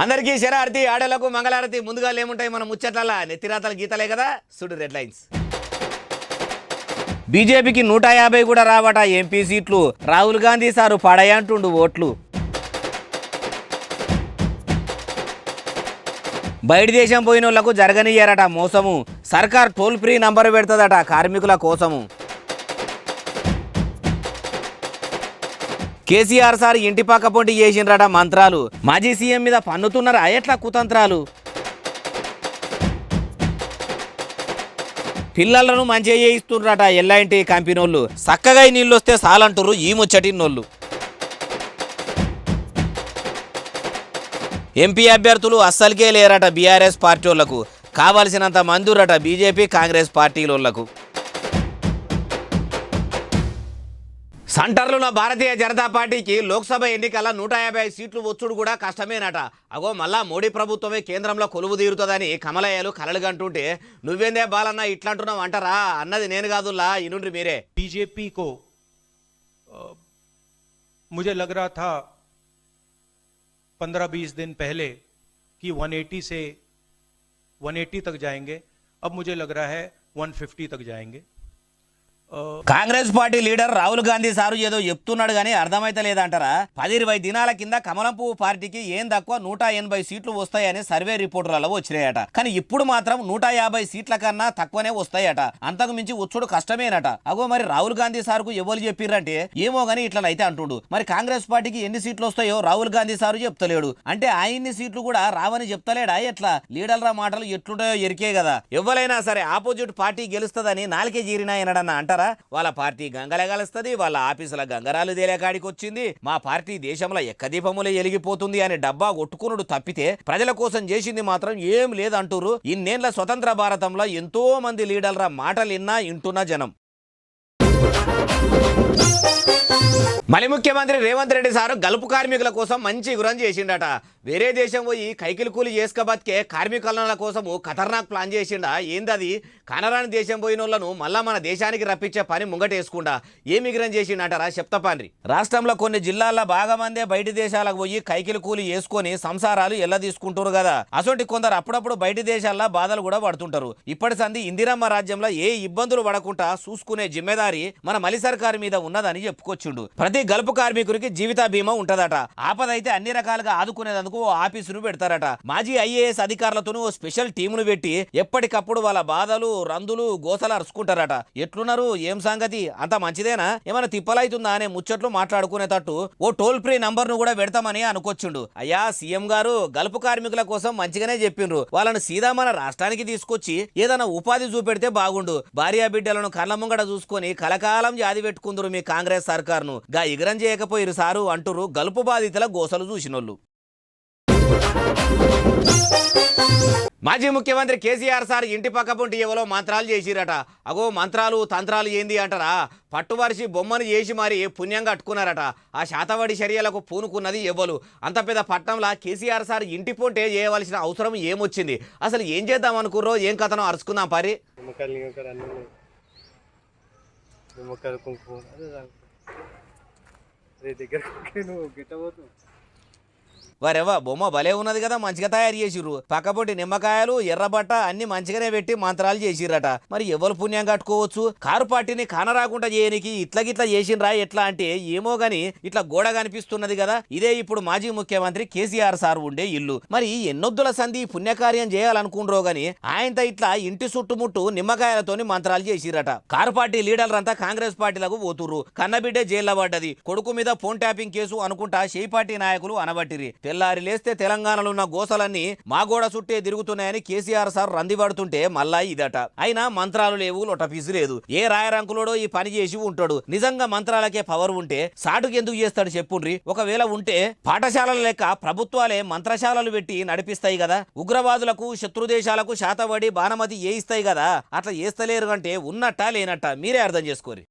అందరికీ శరారతి ఆడలకు మంగళారతి. ముందుగా ఏముంటాయి మన ముచ్చట్ల నెత్తిరాతల గీతలే కదా. చూడు రెడ్ లైన్స్. బీజేపీకి 150 కూడా రావట ఎంపీ సీట్లు. రాహుల్ గాంధీ సారు పడయంటుండు ఓట్లు. బయట దేశం పోయిన వాళ్లకు జరగనియ్యారట మోసము. సర్కార్ టోల్ ఫ్రీ నంబర్ పెడతదట కార్మికుల కోసము. కేసీఆర్ సార్ ఇంటి పక్క పొంటి చేసిండ్రట మంత్రాలు. మాజీ సీఎం మీద పన్నుతున్నారా ఎట్లా కుతంత్రాలు. పిల్లలను మంచిగా చేయిస్తుండ్రట ఎల్లాంటి కంపెనీళ్ళు. చక్కగా నీళ్ళు వస్తే సాలంటుర్రు ఈ ముచ్చటిన్నోళ్ళు. ఎంపీ అభ్యర్థులు అస్సలకే లేరట బీఆర్ఎస్ పార్టీ వాళ్లకు. కావాల్సినంత మందురట బీజేపీ కాంగ్రెస్ పార్టీలకు. సెంటర్లో భారతీయ జనతా పార్టీకి లోక్సభ ఎన్నికల 150 సీట్లు వచ్చుడు కూడా కష్టమేనట. అగో మళ్ళా మోడీ ప్రభుత్వమే కేంద్రంలో కొలువు తీరుతుందని కమలయ్యలు కలలుగంటుంటే నువ్వేందే బాలన్న ఇట్లాంటున్నావు అంటారా అన్నది నేను కాదుల్లా ఇనుండ్రి మీరే. बीजेपी को मुझे लग रहा था 15-20 दिन पहले कि 180 से 180 तक जाएंगे. अब मुझे लग रहा है 150 तक जाएंगे. Congress party leader Rahul Gandhi sir ఏదో చెప్తున్నాడు కానీ అర్థమైతే లేదంటారా. 10-20 దినాల కింద కమలం పువ్వు పార్టీకి ఏం తక్కువ 180 సీట్లు వస్తాయని సర్వే రిపోర్టులలో వచ్చినాయట. కానీ ఇప్పుడు మాత్రం 150 సీట్ల కన్నా తక్కువనే వస్తాయట. అంతకు మించి వచ్చుడు కష్టమేనట. అగో మరి రాహుల్ గాంధీ సార్కు ఎవరు చెప్పిర్రంటే ఏమో గానీ ఇట్లనైతే అంటుండు. మరి కాంగ్రెస్ పార్టీకి ఎన్ని సీట్లు వస్తాయో రాహుల్ గాంధీ సారు చెప్తలేడు. అంటే ఆయన్ని సీట్లు కూడా రావని చెప్తలేడా ఎట్లా. లీడర్ల మాటలు ఎట్లుంటాయో ఎరికే కదా. ఎవరైనా సరే ఆపోజిట్ పార్టీ గెలుస్తుందని నాలుకే జీరినాయనడన్న అంటారా. వాళ్ళ పార్టీ గంగలే కలుస్తుంది, వాళ్ళ ఆఫీసుల గంగరాలు తేలేకాడికి వచ్చింది, మా పార్టీ దేశంలో ఎక్కదీపములే ఎలిగిపోతుంది అని డబ్బా కొట్టుకునుడు తప్పితే ప్రజల కోసం చేసింది మాత్రం ఏం లేదంటూరు. ఇన్నేళ్ల స్వతంత్ర భారతంలో ఎంతో మంది లీడర్ల మాటలు ఇంటున్న జనం. మళ్ళీ ముఖ్యమంత్రి రేవంత్ రెడ్డి సారు గల్పు కార్మికుల కోసం మంచి గురం చేసిండట. వేరే దేశం పోయి కైకిలు కూలి చేసుకబతికే కార్మికుల కోసము ఖతర్నాక్ ప్లాన్ చేసిండా. ఏందది కనరాని దేశం పోయిన వాళ్ళను మళ్ళా మన దేశానికి రప్పించే పని ముంగటేసుకుండా ఏమి విగ్రహం చేసిండటారా చెప్తాపాన్రి. రాష్ట్రంలో కొన్ని జిల్లాల్లో బాగా మందే బయటి దేశాలకు పోయి కైకిలు కూలి చేసుకొని సంసారాలు ఎల్ల తీసుకుంటారు కదా. అసొంటి కొందరు అప్పుడప్పుడు బయటి దేశాల్లో బాధలు కూడా పడుతుంటారు. ఇప్పటి సంది ఇందిరమ్మ రాజ్యంలో ఏ ఇబ్బందులు పడకుండా చూసుకునే జిమ్మెదారి మన మలి సర్కారు మీద ఉన్నదని చెప్పుకొచ్చిండు. ప్రతి గల్పు కార్మికుడికి జీవిత బీమా ఉంటదట. ఆపదైతే అన్ని రకాలుగా ఆదుకునేందుకు ఓ ఆఫీసును పెడతారట. మాజీ ఐఏఎస్ అధికారులతోనూ ఓ స్పెషల్ టీమును పెట్టి ఎప్పటికప్పుడు వాళ్ళ బాధలు రందులు గోసలు అరుచుకుంటారట. ఎట్లున్నారు ఏం సంగతి అంత మంచిదేనా ఏమైనా తిప్పలైతుందా అనే ముచ్చట్లు మాట్లాడుకునేటట్టు ఓ టోల్ ఫ్రీ నంబర్ ను కూడా పెడతామని అనుకొచ్చిండు. అయ్యా సీఎం గారు గల్పు కార్మికుల కోసం మంచిగానే చెప్పిండ్రు. వాళ్ళను సీదా మన రాష్ట్రానికి తీసుకొచ్చి ఏదైనా ఉపాధి చూపెడితే బాగుండు. భార్యా బిడ్డలను కళ్ళ ముంగడ చూసుకొని కలకాలం జాది పెట్టుకుందరు మీ కాంగ్రెస్ సర్కార్ను. గా ఇగరం చేయకపోయిరు సారు అంటురు గల్పు బాధితుల గోసలు చూసినోళ్ళు. మాజీ ముఖ్యమంత్రి కేసీఆర్ సార్ ఇంటి పక్క పొంటి ఎవరో మంత్రాలు చేసిరట. అగో మంత్రాలు తంత్రాలు ఏంది అంటారా. పట్టువరిసి బొమ్మను చేసి మరి పుణ్యం కట్టుకున్నారట. ఆ శాతవాడి చర్యలకు పూనుకున్నది ఎవ్వరు. అంత పెద్ద పట్టణంలో కేసీఆర్ సార్ ఇంటి పొంటే చేయవలసిన అవసరం ఏమొచ్చింది. అసలు ఏం చేద్దాం అనుకుర్రో ఏం కథనో అరుచుకుందాం పరి. వారెవా బొమ్మ భలే ఉన్నది కదా, మంచిగా తయారు చేసిర్రు. పక్కపొంటి నిమ్మకాయలు ఎర్రబట్ట అన్ని మంచిగానే పెట్టి మంత్రాలు చేసిర్రట. మరి ఎవరు పుణ్యం కట్టుకోవచ్చు. కారు పార్టీని కానరాకుండా చేయనికి ఇట్లా చేసినరా ఎట్లా అంటే ఏమో గాని ఇట్లా గోడ కనిపిస్తున్నది కదా. ఇదే ఇప్పుడు మాజీ ముఖ్యమంత్రి కేసీఆర్ సార్ ఉండే ఇల్లు. మరి ఎన్నొద్దుల సంధి పుణ్యకార్యం చేయాలనుకుండ్రో గాని ఆయనతో ఇట్లా ఇంటి చుట్టుముట్టు నిమ్మకాయలతోని మంత్రాలు చేసిరట. కారు పార్టీ లీడర్లంతా కాంగ్రెస్ పార్టీలకు పోతుర్రు. కన్నబిడ్డే జైల్లో పడ్డది. కొడుకు మీద ఫోన్ ట్యాపింగ్ కేసు అనుకుంటా షే పార్టీ నాయకులు అనబట్టిరి. తెల్లారి లేస్తే తెలంగాణలో ఉన్న గోసలన్నీ మా గోడ చుట్టే తిరుగుతున్నాయని కేసీఆర్ సార్ రంది పడుతుంటే మళ్ళా ఇదట. అయినా మంత్రాలు లేవు, లొటపీసు లేదు. ఏ రాయరంకులోడో ఈ పని చేసి ఉంటాడు. నిజంగా మంత్రాలకే పవర్ ఉంటే సాటుకు ఎందుకు చేస్తాడు చెప్పుండ్రి. ఒకవేళ ఉంటే పాఠశాలల లెక్క ప్రభుత్వాలే మంత్రశాలలు పెట్టి నడిపిస్తాయి కదా. ఉగ్రవాదులకు శత్రుదేశాలకు శాతవడి బాణమతి ఏయిస్తాయి కదా. అట్లా చేస్తలేరు అంటే ఉన్నట్టా లేనట్ట మీరే అర్థం చేసుకోరి.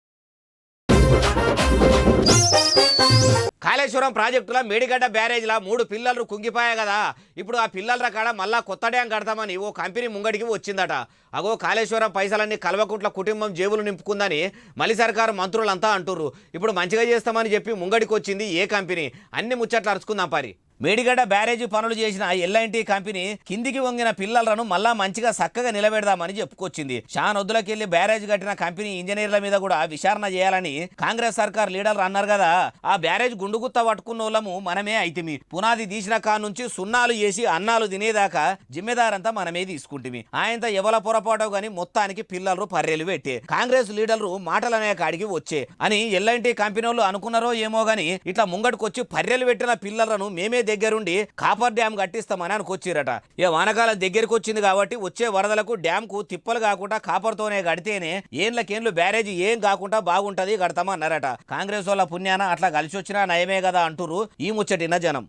కాళేశ్వరం ప్రాజెక్టులో మేడిగడ్డ బ్యారేజ్లా 3 పిల్లలు కుంగిపోయాయి కదా. ఇప్పుడు ఆ పిల్లల కాడ మళ్ళా కొత్త డ్యాం కడతామని ఓ కంపెనీ ముంగడికి వచ్చిందట. అగో కాళేశ్వరం పైసలన్నీ కల్వకుంట్ల కుటుంబం జేబులు నింపుకుందని మలి సర్కారు మంత్రులంతా అంటుర్రు. ఇప్పుడు మంచిగా చేస్తామని చెప్పి ముంగడికి వచ్చింది ఏ కంపెనీ? అన్ని ముచ్చట్లు అరుచుకుందాం పరి. మేడిగడ్డ బ్యారేజీ పనులు చేసిన ఎల్ఐన్టీ కంపెనీ కిందికి వంగిన పిల్లలను మళ్ళా మంచిగా చక్కగా నిలబెడదామని చెప్పుకొచ్చింది. షానొద్దులకెళ్లి బ్యారేజ్ కట్టిన కంపెనీ ఇంజనీర్ల మీద కూడా విచారణ చేయాలని కాంగ్రెస్ సర్కార్ లీడర్లు అన్నారు కదా. ఆ బ్యారేజ్ గుండుగుత్త పట్టుకున్న వాళ్ళము మనమే అయితిమి. పునాది తీసిన కాడ నుంచి సున్నాలు చేసి అన్నాలు తినేదాకా జిమ్మెదారంతా మనమే తీసుకుంటుమి. ఆయనతో ఎవల పొరపాటో గాని మొత్తానికి పిల్లలు పర్రెలు పెట్టే కాంగ్రెస్ లీడర్లు మాటలనే కాడికి వచ్చే అని ఎల్ఐన్టీ కంపెనీ వాళ్ళు అనుకున్నారో ఏమో గాని ఇట్లా ముంగటికొచ్చి పర్రెలు పెట్టిన పిల్లలను మేమే దగ్గరుండి కాపర్ డ్యామ్ కట్టిస్తామని అనుకొచ్చిరట. వానకాలం దగ్గరికి వచ్చింది కాబట్టి వచ్చే వరదలకు డ్యామ్ కు తిప్పలు కాకుండా కాపర్తోనే కడితేనే ఏండ్లకేండ్లు బ్యారేజీ ఏం కాకుండా బాగుంటది కడతామన్నారట. కాంగ్రెస్ వాళ్ళ పుణ్యాన అట్లా కలిసి వచ్చినా నయమే కదా అంటురు ఈ ముచ్చటిన జనం.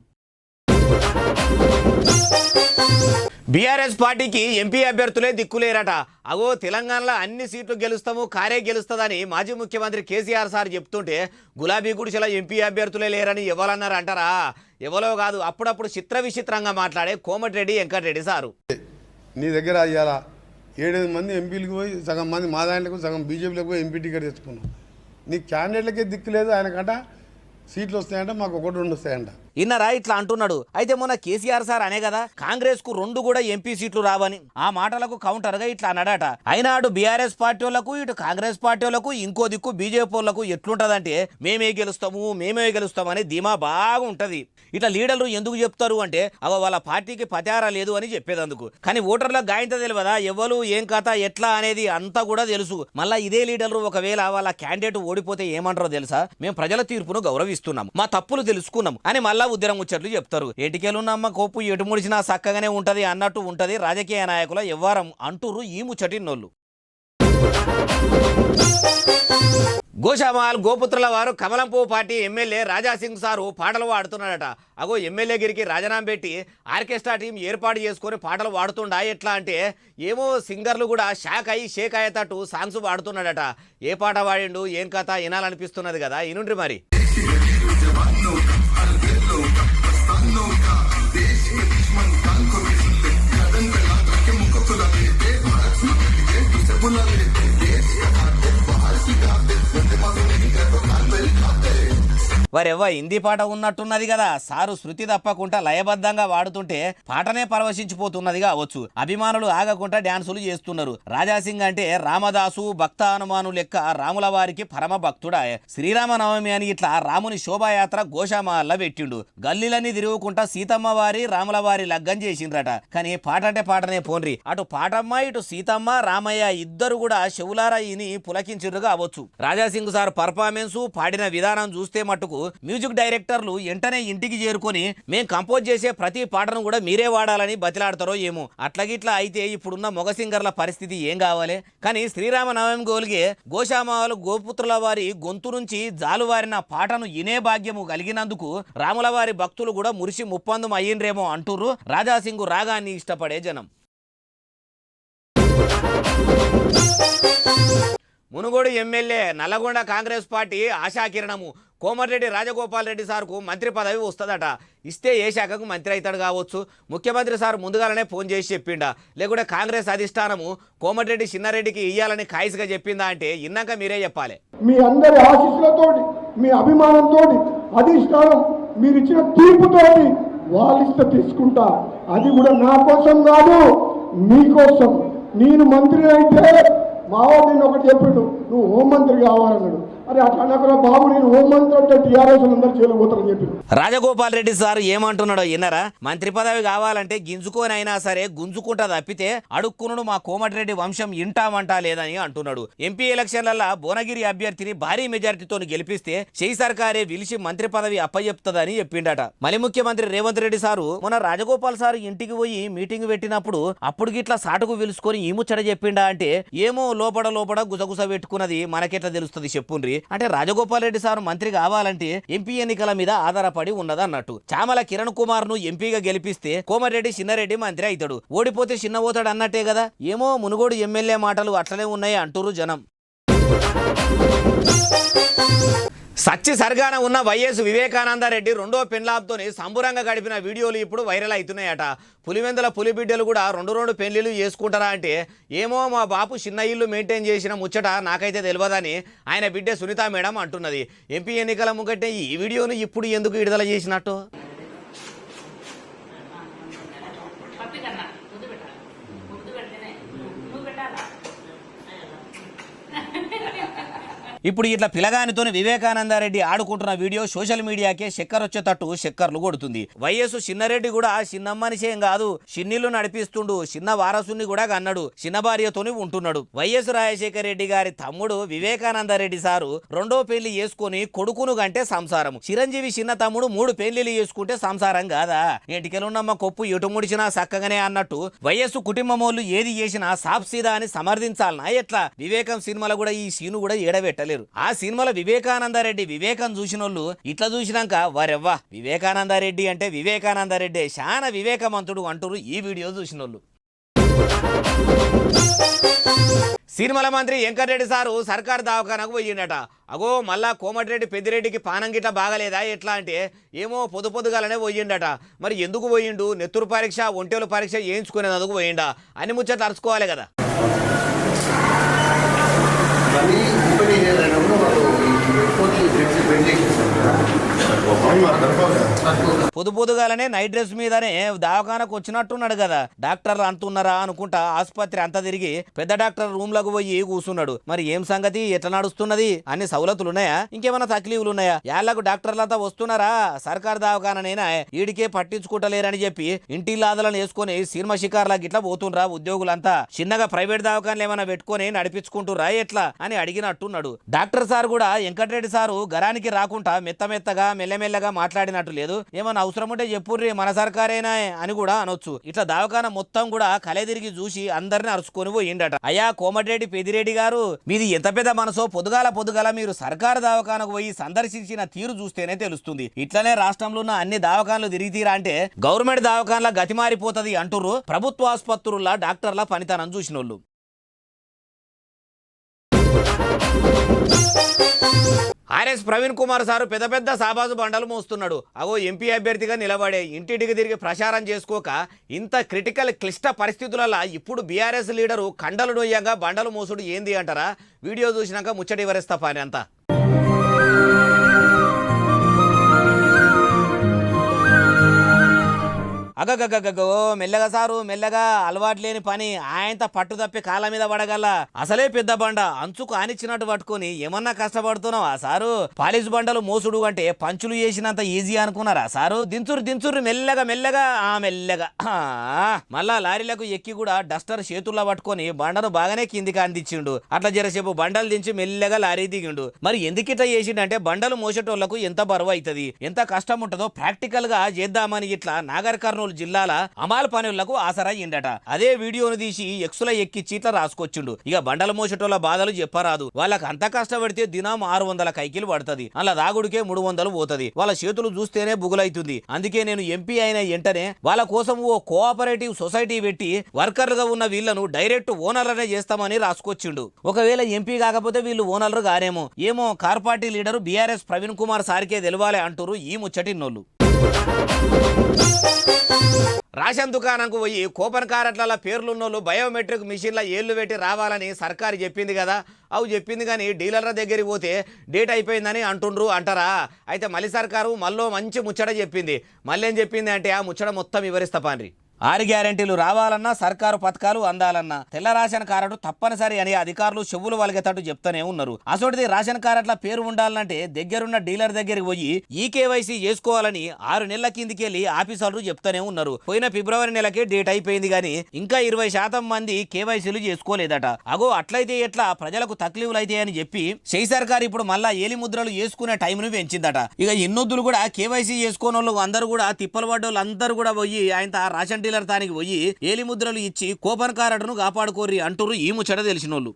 బీఆర్ఎస్ పార్టీకి ఎంపీ అభ్యర్థులే దిక్కులేరట. అగో తెలంగాణలో అన్ని సీట్లు గెలుస్తాము కారే గెలుస్తుందని మాజీ ముఖ్యమంత్రి కేసీఆర్ సార్ చెప్తుంటే గులాబీ గుడిసెల ఎంపీ అభ్యర్థులే లేరని ఎవరన్నారు అంటారా? ఎవరో కాదు, అప్పుడప్పుడు చిత్ర విచిత్రంగా మాట్లాడే కోమటిరెడ్డి వెంకటరెడ్డి సారు. నీ దగ్గర అయ్యాలా 7 మంది ఎంపీలకు పోయి సగం మంది మా దాంట్లకు సగం బీజేపీలకు పోయి ఎంపీ టికెట్ తెచ్చుకున్నాం. నీ క్యాండిడేట్లకే దిక్కు లేదు. ఆయనకంట సీట్లు వస్తాయంట, మాకు 1-2 వస్తాయంట. ఇన్నరా ఇట్లా అంటున్నాడు. అయితే మొన్న కేసీఆర్ సార్ అనే కదా కాంగ్రెస్ కు 2 కూడా ఎంపీ సీట్లు రావని. ఆ మాటలకు కౌంటర్ గా ఇట్లా అన్నాడట. అయినా అటు బీఆర్ఎస్ పార్టీ వాళ్ళకు ఇటు కాంగ్రెస్ పార్టీ వాళ్ళకు ఇంకో దిక్కు బీజేపీ వాళ్ళకు ఎట్లుంటదంటే మేమే గెలుస్తామని ధీమా బాగా ఉంటది. ఇట్లా లీడర్లు ఎందుకు చెప్తారు అంటే వాళ్ళ పార్టీకి పతారా లేదు అని చెప్పేదందుకు. కానీ ఓటర్లకు గాయంత తెలియదా ఎవరు ఏం కథ ఎట్లా అనేది అంతా కూడా తెలుసు. మళ్ళా ఇదే లీడర్లు ఒకవేళ వాళ్ళ క్యాండిడేట్ ఓడిపోతే ఏమంటారో తెలుసా? మేము ప్రజల తీర్పును గౌరవిస్తున్నాం, మా తప్పులు తెలుసుకున్నాం అని మళ్ళా ఉద్యరం ముచ్చట్లు చెప్తారు. ఎటికేలున్నమ్మ కోపు ఎటు ముడిచినా చక్కగానే ఉంటది అన్నట్టు ఉంటది రాజకీయ నాయకుల వ్యవహారం అంటూరు ఈ ముచ్చటిన్నోళ్ళు. గోషామాల్ గోపుత్రుల వారు కమలంపూ పార్టీ ఎమ్మెల్యే రాజాసింగ్ సారు పాటలు పాడుతున్నాడట. అగో ఎమ్మెల్యే గిరికి రాజీనామా పెట్టి ఆర్కెస్ట్రా టీం ఏర్పాటు చేసుకొని పాటలు పాడుతుండా ఎట్లా అంటే ఏమో సింగర్లు కూడా షేక్ అయ్యేటట్టు సాంగ్స్ పాడుతున్నాడట. ఏ పాట పాడిండు ఏం కథ వినాలనిపిస్తున్నది కదా, ఇనుండ్రి మరి. వారెవ్వ హిందీ పాట ఉన్నట్టున్నది కదా. సారు శృతి తప్పకుండా లయబద్ధంగా వాడుతుంటే పాటనే పరవశించిపోతున్నది కావచ్చు. అభిమానులు ఆగకుండా డ్యాన్సులు చేస్తున్నారు. రాజాసింగ్ అంటే రామదాసు భక్త హనుమాను లెక్క రాముల వారికి పరమ భక్తుడా. శ్రీరామనవమి అని ఇట్లా రాముని శోభాయాత్ర గోషామాల్లో పెట్టిండు. గల్లీలన్నీ తిరుగుకుంటా సీతమ్మ వారి రాముల వారి లగ్గం చేసిండ్రట. కానీ పాట అంటే పాటనే పోన్రి. అటు పాటమ్మ ఇటు సీతమ్మ రామయ్య ఇద్దరు కూడా చెవులారా ఇని పులకించిర్రు కావచ్చు. రాజాసింగ్ సార్ పర్ఫార్మెన్స్ పాడిన విధానం చూస్తే మట్టుకు మ్యూజిక్ డైరెక్టర్లు వెంటనే ఇంటికి చేరుకొని మేం కంపోజ్ చేసే ప్రతి పాటను కూడా మీరే వాడాలని బతిలాడతారో ఏమో. అట్లాగిట్లా అయితే ఇప్పుడున్న మొగ సింగర్ల పరిస్థితి ఏం కావాలి? కానీ శ్రీరామనవమి గోల్గే గోషామాలు గోపుత్రుల వారి గొంతు నుంచి జాలువారిన పాటను ఇనే భాగ్యము కలిగినందుకు రాముల వారి భక్తులు కూడా మురిసి ముప్పందం అయ్యిండ్రేమో అంటూరు రాజాసింగు రాగాన్ని ఇష్టపడే జనం. మునుగోడు ఎమ్మెల్యే నల్లగొండ కాంగ్రెస్ పార్టీ ఆశాకిరణము కోమటిరెడ్డి రాజగోపాల్ రెడ్డి సార్కు మంత్రి పదవి వస్తుందట. ఇస్తే ఏ శాఖకు మంత్రి అవుతాడు కావచ్చు. ముఖ్యమంత్రి సార్ ముందుగానే ఫోన్ చేసి చెప్పిండా, లేకుంటే కాంగ్రెస్ అధిష్టానము కోమటిరెడ్డి చిన్నారెడ్డికి ఇయ్యాలని ఖాయిస్గా చెప్పిందా అంటే ఇన్నాక మీరే చెప్పాలి. మీ అందరి ఆశీస్సులతో మీ అభిమానంతో అధిష్టానం మీరు ఇచ్చిన తీర్పుతోటి వాళ్ళిస్తే తీసుకుంటా. అది కూడా నా కోసం కాదు, మీకోసం. నేను మంత్రి అయితే మావాడు నేను ఒకటి చెప్పిండు, నువ్వు హోంమంత్రి కావాలన్నాడు. అరే అట్లా అన్నప్పుడు బాబు నేను హోంమంత్రి అంటే టీఆర్ఎస్ అందరు చేయలేకపోతారని చెప్పి రాజగోపాల్ రెడ్డి సార్ ఏమంటున్నాడో విన్నారా? మంత్రి పదవి కావాలంటే గింజుకొని అయినా సరే గుంజుకుంటా తప్పితే అడుక్కునుడు మా కోమటిరెడ్డి వంశం ఇంటామంటా లేదని అంటున్నాడు. ఎంపీ ఎలక్షన్లలో భువనగిరి అభ్యర్థిని భారీ మెజార్టీతో గెలిపిస్తే చేయి సర్కారే పిలిచి మంత్రి పదవి అప్పచెప్తుందని చెప్పిండట. మళ్ళీ ముఖ్యమంత్రి రేవంత్ రెడ్డి సారు మొన్న రాజగోపాల్ సార్ ఇంటికి పోయి మీటింగ్ పెట్టినప్పుడు అప్పుడు గిట్లా సాటుకు పిలుచుకొని ఈ ముచ్చట చెప్పిండా అంటే ఏమో లోపల గుసగుస పెట్టుకున్నది మనకెట్లా తెలుస్తుంది చెప్పుండ్రి. అంటే రాజగోపాల్ రెడ్డి సార్ మంత్రి కావాలంటే ఎంపీ ఎన్నికల మీద ఆధారపడి ఉన్నదన్నట్టు. చామల కిరణ్ కుమార్ ను ఎంపీగా గెలిపిస్తే కోమటిరెడ్డి చిన్నారెడ్డి మంత్రి అవుతాడు, ఓడిపోతే చిన్నపోతాడు అన్నట్టే కదా. ఏమో మునుగోడు ఎమ్మెల్యే మాటలు అట్లనే ఉన్నాయి అంటురు జనం. సచ్చి సర్గాన ఉన్న వైఎస్ వివేకానందరెడ్డి రెండో పెండ్లాబ్తోని సంబురంగా గడిపిన వీడియోలు ఇప్పుడు వైరల్ అవుతున్నాయట. పులివెందుల పులి బిడ్డలు కూడా రెండు పెళ్లిళ్ళు చేసుకుంటారా అంటే ఏమో మా బాపు చిన్న ఇల్లు మెయింటైన్ చేసిన ముచ్చట నాకైతే తెలియదని ఆయన బిడ్డ సునీత మేడం అంటున్నది. ఎంపీ ఎన్నికల ముంగట్టే ఈ వీడియోను ఇప్పుడు ఎందుకు విడుదల చేసినట్టు? ఇప్పుడు ఇట్లా పిలగానితోని వివేకానందరెడ్డి ఆడుకుంటున్న వీడియో సోషల్ మీడియాకే చక్కర్ వచ్చేటట్టు చక్కర్లు కొడుతుంది. వైఎస్ చిన్నరెడ్డి కూడా చిన్న మనిషేం కాదు, చిన్నిళ్ళు నడిపిస్తుండు, చిన్న వారసుని కూడా కన్నాడు, చిన్న భార్యతోని ఉంటున్నాడు. వైఎస్ రాజశేఖర రెడ్డి గారి తమ్ముడు వివేకానందరెడ్డి సారు రెండో పెళ్లి చేసుకుని కొడుకును గంటే సంసారం. చిరంజీవి చిన్న తమ్ముడు 3 పెళ్లిళ్ళు చేసుకుంటే సంసారం కాదా? ఇంటికెళ్ళున్నమ్మ కొప్పు ఎటు ముడిచినా చక్కగానే అన్నట్టు వైఎస్ కుటుంబమోళ్ళు ఏది చేసినా సాప్సీదా అని సమర్థించాలనా ఎట్లా? వివేకం సినిమాలో కూడా ఈ సీను కూడా ఏడబెట్టలేరు. ఆ సినిమాలో వివేకానందరెడ్డి వివేకం చూసినోళ్ళు ఇట్లా చూసినాక వారెవ్వా వివేకానందరెడ్డి అంటే వివేకానందరెడ్డి చాలా వివేకవంతుడు అంటారు ఈ వీడియో చూసినోళ్ళు. సినిమాల మంత్రి వెంకటరెడ్డి సారు సర్కారు దవాఖానకు పోయిండట. అగో మళ్ళా కోమటిరెడ్డి పెద్దిరెడ్డికి పానం గిట్ట బాగలేదా ఎట్లా అంటే ఏమో పొద్దుగాలనే పోయిండట. మరి ఎందుకు పోయిండు? నెత్తురు పరీక్ష ఒంటేలు పరీక్ష చేయించుకునేందుకు పోయిండా అని ముచ్చట్లు అరుచుకోవాలి కదా. పొద్దుగాలనే నైట్ డ్రెస్ మీదనే దవాఖానకు వచ్చినట్టున్నాడు కదా. డాక్టర్లు అంటున్నారా అనుకుంటా ఆసుపత్రి అంతా తిరిగి పెద్ద డాక్టర్ రూమ్ లకు పోయి కూర్చున్నాడు. మరి ఏం సంగతి, ఎట్లా నడుస్తున్నది, అన్ని సౌలతులున్నాయా, ఇంకేమైనా తక్లీఫ్లు ఉన్నాయా? యాళ్లకు డాక్టర్లంతా వస్తున్నారా? సర్కారు దవాఖాననైనా ఈడికే పట్టించుకుంటలేరని చెప్పి ఇంటి లాదలను వేసుకొని సినిమా షికార్లా గిట్లా పోతుండ్రా ఉద్యోగులంతా? చిన్నగా ప్రైవేట్ దవాఖానలు ఏమైనా పెట్టుకొని నడిపించుకుంటురా ఎట్లా అని అడిగినట్టున్నాడు. డాక్టర్ సార్ కూడా వెంకటరెడ్డి సారు గరానికి రాకుండా మెత్తగా మెల్లమెల్లగా మాట్లాడినట్టు లేదు. ఏమన్నా అవసరం ఉంటే చెప్పుర్రి మన సర్కారేనా అని కూడా అనొచ్చు. ఇట్లా దవాఖాన మొత్తం కూడా కలెదిరిగి చూసి అందరిని అరుచుకొని పోయిండట. అయ్యా కోమటిరెడ్డి పెద్దిరెడ్డి గారు, మీది ఎంత పెద్ద మనసో పొద్దుగాల మీరు సర్కారు దవాఖానకు పోయి సందర్శించిన తీరు చూస్తేనే తెలుస్తుంది. ఇట్లనే రాష్ట్రంలో ఉన్న అన్ని దవాఖానలు తిరిగితీరా అంటే గవర్నమెంట్ దవాఖానల గతి మారిపోతుంది అంటుర్రు ప్రభుత్వ ఆసుపత్రుల డాక్టర్ల పనితనం చూసినోళ్ళు. ఆర్ఎస్ ప్రవీణ్ కుమార్ సారు పెద్ద సాబాజు బండలు మోస్తున్నాడు. అగో ఎంపీ అభ్యర్థిగా నిలబడే ఇంటింటికి తిరిగి ప్రచారం చేసుకోక ఇంత క్రిటికల్ క్లిష్ట పరిస్థితులలో ఇప్పుడు బీఆర్ఎస్ లీడరు కండలు నొయ్యంగా బండలు మోసుడు ఏంది అంటారా? వీడియో చూసినాక ముచ్చటి వరేస్తా పని అంతా. అగగగగో మెల్లగా సారు మెల్లగా, అలవాటు లేని పని, ఆయనతో పట్టు తప్పి కాళ్ళ మీద పడగల. అసలే పెద్ద బండ అంచుకు ఆనిచ్చినట్టు పట్టుకొని ఏమన్నా కష్టపడుతున్నావా సారు? పాలిష్ బండలు మోసుడు అంటే పంచులు చేసినంత ఈజీ అనుకున్నారా సారు? దించురు మెల్లగా మెల్లగా మళ్ళా లారీలకు ఎక్కి కూడా డస్టర్ చేతుల్లో పట్టుకొని బండను బాగానే కిందికి అందించిండు. అట్లా జరసేపు బండలు దించి మెల్లగా లారీ దిగిండు. మరి ఎందుకు ఇట్లా చేసిండంటే బండలు మోసేటోళ్లకు ఎంత బరువు అవుతుంది, ఎంత కష్టం ఉంటుందో ప్రాక్టికల్ గా చేద్దామని ఇట్లా నాగర్ కర్నూలు జిల్లాల అమాల్ పనులకు ఆసరయ్యిండట. అదే వీడియోను తీసి ఎక్సుల ఎక్కి చీట్ల రాసుకొచ్చిండు. ఇక బండల మోసేటోళ్ళ బాధలు చెప్పరాదు. వాళ్ళకి అంత కష్టపడితే దినం 600 కైకిలు పడుతుంది, అలా దాగుడికే 300 పోతుంది. వాళ్ళ చేతులు చూస్తేనే బుగులైతుంది. అందుకే నేను ఎంపీ అయిన వెంటనే వాళ్ళ కోసం ఓ కోఆపరేటివ్ సొసైటీ పెట్టి వర్కర్లుగా ఉన్న వీళ్లను డైరెక్ట్ ఓనర్లనే చేస్తామని రాసుకొచ్చిండు. ఒకవేళ ఎంపీ కాకపోతే వీళ్ళు ఓనర్లు గారేమో ఏమో car party leader BRS Praveen Kumar సార్కే తెలవాలి అంటారు ఈ ముచ్చటిన్నోళ్ళు. రేషన్ దుకాణంకు పోయి కూపన్ కార్డుల పేర్లున్నోళ్ళు బయోమెట్రిక్ మిషన్ల ఏళ్లు పెట్టి రావాలని సర్కారు చెప్పింది కదా. అవు చెప్పింది కానీ డీలర్ల దగ్గరికి పోతే డేట్ అయిపోయిందని అంటుండ్రు అంటారా? అయితే మళ్ళీ సర్కారు మళ్ళీ మంచి ముచ్చట చెప్పింది. మళ్ళీ ఏం చెప్పింది అంటే ఆ ముచ్చట మొత్తం వివరిస్తా పాన్రి. 6 గ్యారెంటీలు రావాలన్నా, సర్కారు పథకాలు అందాలన్నా తెల్ల రేషన్ కార్డు తప్పనిసరి అని అధికారులు చెవులు వలిగేటట్టు చెప్తూనే ఉన్నారు. అసోటిది రేషన్ కార్డుల పేరు ఉండాలంటే దగ్గరున్న డీలర్ దగ్గరికి పోయి ఈ కేవైసీ చేసుకోవాలని 6 నెలల కిందికెళ్ళి ఆఫీసర్లు చెప్తూనే ఉన్నారు. పోయిన ఫిబ్రవరి నెలకే డేట్ అయిపోయింది కానీ ఇంకా 20% మంది కేవైసీలు చేసుకోలేదట. అగో అట్లయితే ఎట్లా, ప్రజలకు తక్లీఫ్లు అయితే అని చెప్పి షై సర్కారు ఇప్పుడు మళ్ళా ఏలి ముద్రలు చేసుకునే టైంను పెంచిందట. ఇక ఎన్నొద్దులు కూడా కేవైసీ చేసుకోని వాళ్ళు అందరూ కూడా తిప్పలు పడ్డోళ్ళు అందరూ కూడా పోయి ఆయన రేషన్ డీలర్ తానికి పోయి ఏలి ముద్రలు ఇచ్చి కూపన్ కార్డును కాపాడుకోర్రి అంటూరు ఈ ముచ్చట తెలిసినోళ్ళు.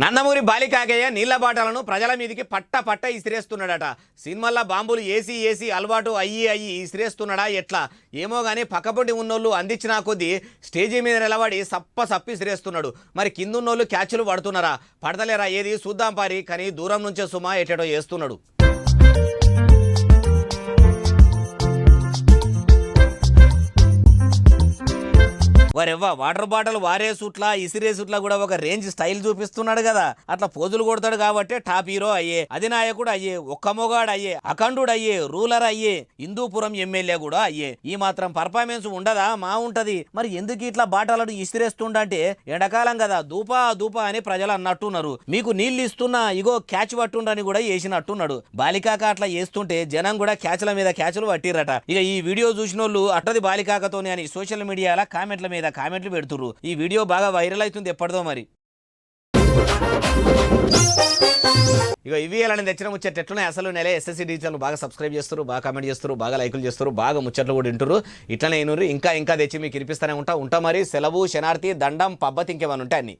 నందమూరి బాలికాగయ్య నీళ్ల బాటలను ప్రజల మీదికి పట్ట ఇసిరేస్తున్నాడట. సినిమాల్లో బాంబులు ఏసీ అలవాటు అయ్యి ఇసిరేస్తున్నాడా ఎట్లా ఏమో గానీ పక్కపొంటి ఉన్నోళ్ళు అందించినా కొద్దీ స్టేజీ మీద నిలబడి సప్పి ఇసిరేస్తున్నాడు. మరి కిందున్నోళ్ళు క్యాచ్లు పడుతున్నారా పడతలేరా ఏది చూద్దాం పారి. కానీ దూరం నుంచే సుమా ఎటేటో చేస్తున్నాడు. వారెవ్వ వాటర్ బాటిల్ వారే సూట్లా ఇసిరే సూట్లా కూడా ఒక రేంజ్ స్టైల్ చూపిస్తున్నాడు కదా, అట్లా పోజులు కొడతాడు కాబట్టి టాప్ హీరో అయ్యే, అధినాయకుడు అయ్యే, ఒక్క మొగాడు అయ్యే, అఖండుడు అయ్యే, రూలర్ అయ్యే, హిందూపురం ఎమ్మెల్యే కూడా అయ్యే. ఈ మాత్రం పర్ఫార్మెన్స్ ఉండదా? మా ఉంటది. మరి ఎందుకు ఇట్లా బాటలను ఇసిరేస్తుండంటే ఎండాకాలం కదా దూపా దూపా అని ప్రజలు అన్నట్టున్నారు. మీకు నీళ్లు ఇస్తున్నా ఇగో క్యాచ్ పట్టుండని కూడా వేసినట్టున్నాడు. బాలికాక అట్లా చేస్తుంటే జనం కూడా క్యాచ్ల మీద క్యాచ్లు పట్టిరట. ఇక ఈ వీడియో చూసిన వాళ్ళు అట్టది బాలికాకతోనే అని సోషల్ మీడియాలో కామెంట్ల మీద కామెంట్లు పెడుతుర్రు. ఈ వీడియో బాగా వైరల్ అవుతుంది ఎప్పటిదో మరి. ఇక ఇవి ఎలా తెచ్చిన ముచ్చట్లు ఎట్లున్నాయి అసలు నెల ఎస్ఎస్సీ డిజిటల్ బాగా సబ్స్క్రైబ్ చేస్తారు, బాగా కామెంట్ చేస్తారు, బాగా లైకులు చేస్తారు, బాగా ముచ్చట్లు కూడా వింటారు. ఇట్లనే ఇంకా తెచ్చి మీకు వినిపిస్తూనే ఉంటా మరి. సెలవు, శనార్థి, దండం, పబ్బతి ఇంకేమైనా ఉంటాయి అన్ని.